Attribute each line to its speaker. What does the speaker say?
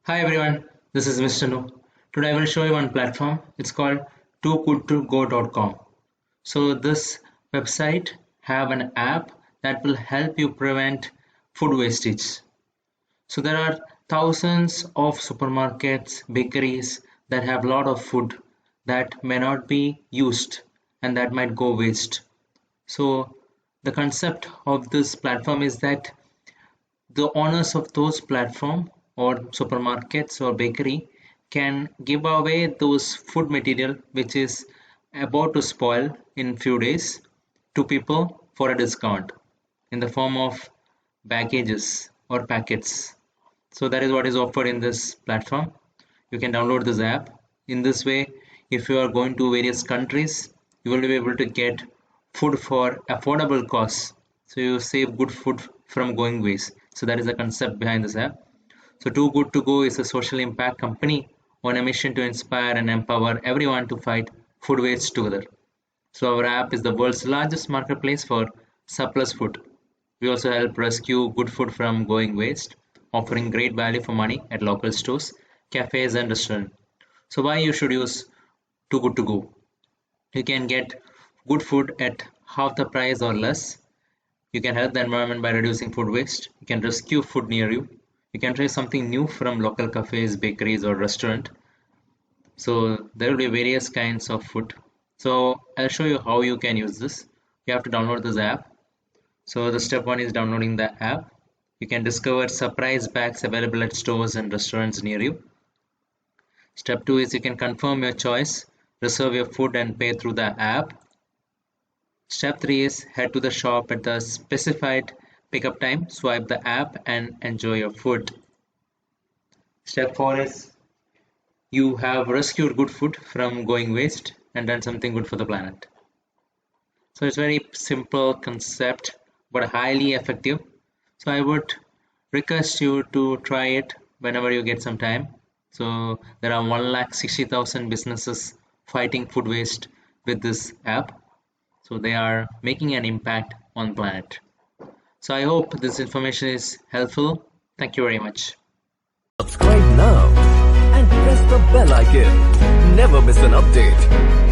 Speaker 1: Hi everyone, this is Mr. No. Today I will show you one platform. It's called TooGoodToGo.com. So this website have an app that will help you prevent food wastage. So there are thousands of supermarkets, bakeries that have a lot of food that may not be used and that might go waste. So the concept of this platform is that the owners of those platform or supermarkets or bakery can give away those food material which is about to spoil in few days to people for a discount in the form of packages or packets. So that is what is offered in this platform. You can download this app. In this way, if you are going to various countries, you will be able to get food for affordable costs. So you save good food from going waste. So that is the concept behind this app. So Too Good To Go is a social impact company on a mission to inspire and empower everyone to fight food waste together. So our app is the world's largest marketplace for surplus food. We also help rescue good food from going waste, offering great value for money at local stores, cafes, and restaurants. So why you should use Too Good To Go? You can get good food at half the price or less. You can help the environment by reducing food waste. You can rescue food near you. You can try something new from local cafes, bakeries, or restaurant. So there will be various kinds of food. So I'll show you how you can use this. You have to download this app. So the step one is downloading the app. You can discover surprise bags available at stores and restaurants near you. Step two is you can confirm your choice, reserve your food and pay through the app. Step three is head to the shop at the specified pickup time, swipe the app and enjoy your food. Step four is you have rescued good food from going waste and done something good for the planet. So it's very simple concept but highly effective. So I would request you to try it whenever you get some time. So there are 1,60,000 businesses fighting food waste with this app. So they are making an impact on the planet. So I hope this information is helpful. Thank you very much.
Speaker 2: Subscribe now and press the bell icon. Never miss an update.